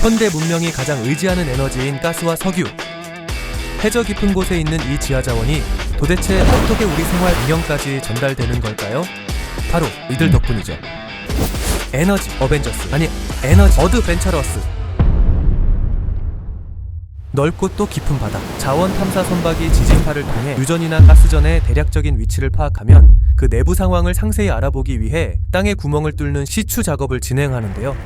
현대 문명이 가장 의지하는 에너지인 가스와 석유. 해저 깊은 곳에 있는 이 지하 자원이 도대체 어떻게 우리 생활 인형까지 전달되는 걸까요? 바로 이들 덕분이죠. 에너지 어벤져스, 아니 에너지 어드벤처러스. 넓고 또 깊은 바다, 자원 탐사 선박이 지진파를 통해 유전이나 가스전의 대략적인 위치를 파악하면 그 내부 상황을 상세히 알아보기 위해 땅에 구멍을 뚫는 시추 작업을 진행하는데요.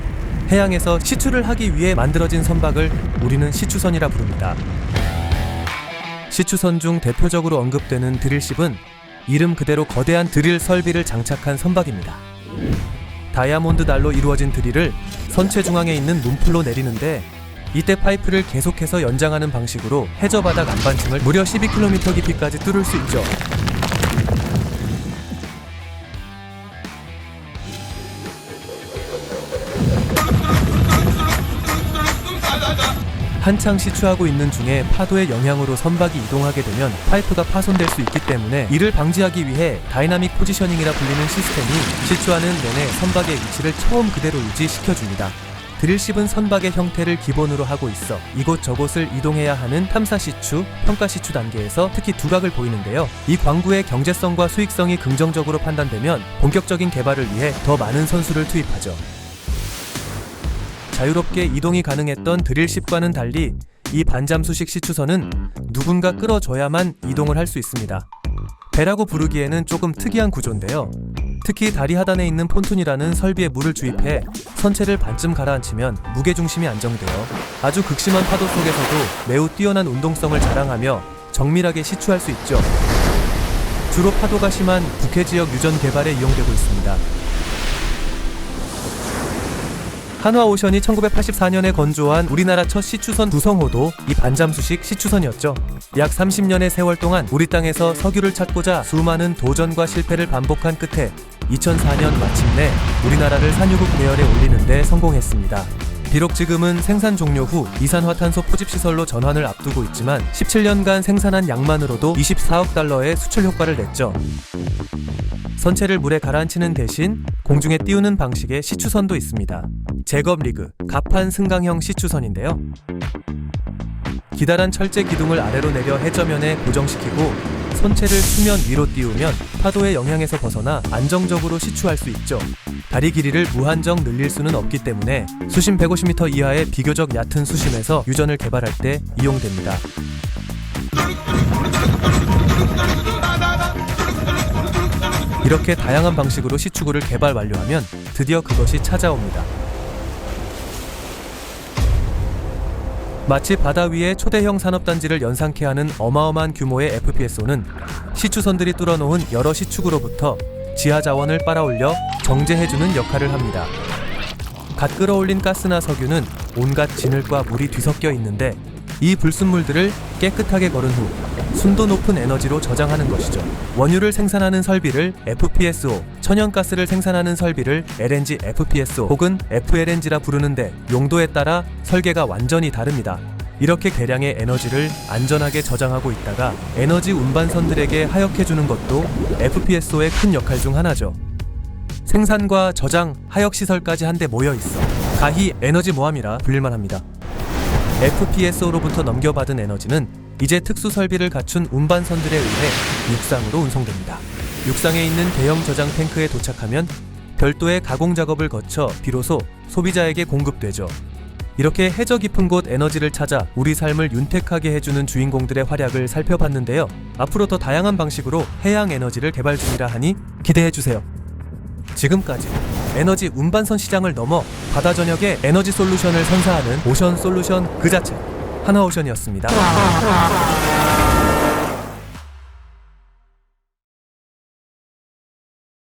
해양에서 시추를 하기 위해 만들어진 선박을 우리는 시추선이라 부릅니다. 시추선 중 대표적으로 언급되는 드릴십은 이름 그대로 거대한 드릴 설비를 장착한 선박입니다. 다이아몬드 달로 이루어진 드릴을 선체 중앙에 있는 문풀로 내리는데, 이때 파이프를 계속해서 연장하는 방식으로 해저 바닥 안반층을 무려 12km 깊이까지 뚫을 수 있죠. 한창 시추하고 있는 중에 파도의 영향으로 선박이 이동하게 되면 파이프가 파손될 수 있기 때문에 이를 방지하기 위해 다이나믹 포지셔닝이라 불리는 시스템이 시추하는 내내 선박의 위치를 처음 그대로 유지시켜줍니다. 드릴십은 선박의 형태를 기본으로 하고 있어 이곳저곳을 이동해야 하는 탐사 시추, 평가 시추 단계에서 특히 두각을 보이는데요. 이 광구의 경제성과 수익성이 긍정적으로 판단되면 본격적인 개발을 위해 더 많은 선수를 투입하죠. 자유롭게 이동이 가능했던 드릴십과는 달리 이 반잠수식 시추선은 누군가 끌어줘야만 이동을 할 수 있습니다. 배라고 부르기에는 조금 특이한 구조인데요. 특히 다리 하단에 있는 폰툰이라는 설비에 물을 주입해 선체를 반쯤 가라앉히면 무게중심이 안정되어 아주 극심한 파도 속에서도 매우 뛰어난 운동성을 자랑하며 정밀하게 시추할 수 있죠. 주로 파도가 심한 북해 지역 유전 개발에 이용되고 있습니다. 한화오션이 1984년에 건조한 우리나라 첫 시추선 두성호도 이 반잠수식 시추선이었죠. 약 30년의 세월 동안 우리 땅에서 석유를 찾고자 수많은 도전과 실패를 반복한 끝에 2004년 마침내 우리나라를 산유국 대열에 올리는 데 성공했습니다. 비록 지금은 생산 종료 후 이산화탄소 포집시설로 전환을 앞두고 있지만 17년간 생산한 양만으로도 24억 달러의 수출 효과를 냈죠. 선체를 물에 가라앉히는 대신 공중에 띄우는 방식의 시추선도 있습니다. 제겁리그, 가판 승강형 시추선인데요. 기다란 철제 기둥을 아래로 내려 해저면에 고정시키고 선체를 수면 위로 띄우면 파도의 영향에서 벗어나 안정적으로 시추할 수 있죠. 다리 길이를 무한정 늘릴 수는 없기 때문에 수심 150m 이하의 비교적 얕은 수심에서 유전을 개발할 때 이용됩니다. 이렇게 다양한 방식으로 시추구를 개발 완료하면 드디어 그것이 찾아옵니다. 마치 바다 위에 초대형 산업단지를 연상케 하는 어마어마한 규모의 FPSO는 시추선들이 뚫어놓은 여러 시추구로부터 지하 자원을 빨아올려 정제해주는 역할을 합니다. 갓 끌어올린 가스나 석유는 온갖 진흙과 물이 뒤섞여 있는데 이 불순물들을 깨끗하게 거른 후 순도 높은 에너지로 저장하는 것이죠. 원유를 생산하는 설비를 FPSO, 천연가스를 생산하는 설비를 LNG FPSO 혹은 FLNG라 부르는데 용도에 따라 설계가 완전히 다릅니다. 이렇게 대량의 에너지를 안전하게 저장하고 있다가 에너지 운반선들에게 하역해주는 것도 FPSO의 큰 역할 중 하나죠. 생산과 저장, 하역시설까지 한데 모여있어 가히 에너지 모함이라 불릴만 합니다. FPSO로부터 넘겨받은 에너지는 이제 특수 설비를 갖춘 운반선들에 의해 육상으로 운송됩니다. 육상에 있는 대형 저장 탱크에 도착하면 별도의 가공 작업을 거쳐 비로소 소비자에게 공급되죠. 이렇게 해저 깊은 곳 에너지를 찾아 우리 삶을 윤택하게 해주는 주인공들의 활약을 살펴봤는데요. 앞으로 더 다양한 방식으로 해양 에너지를 개발 중이라 하니 기대해주세요. 지금까지 에너지 운반선 시장을 넘어 바다 전역에 에너지 솔루션을 선사하는 오션 솔루션 그 자체 한화오션이었습니다.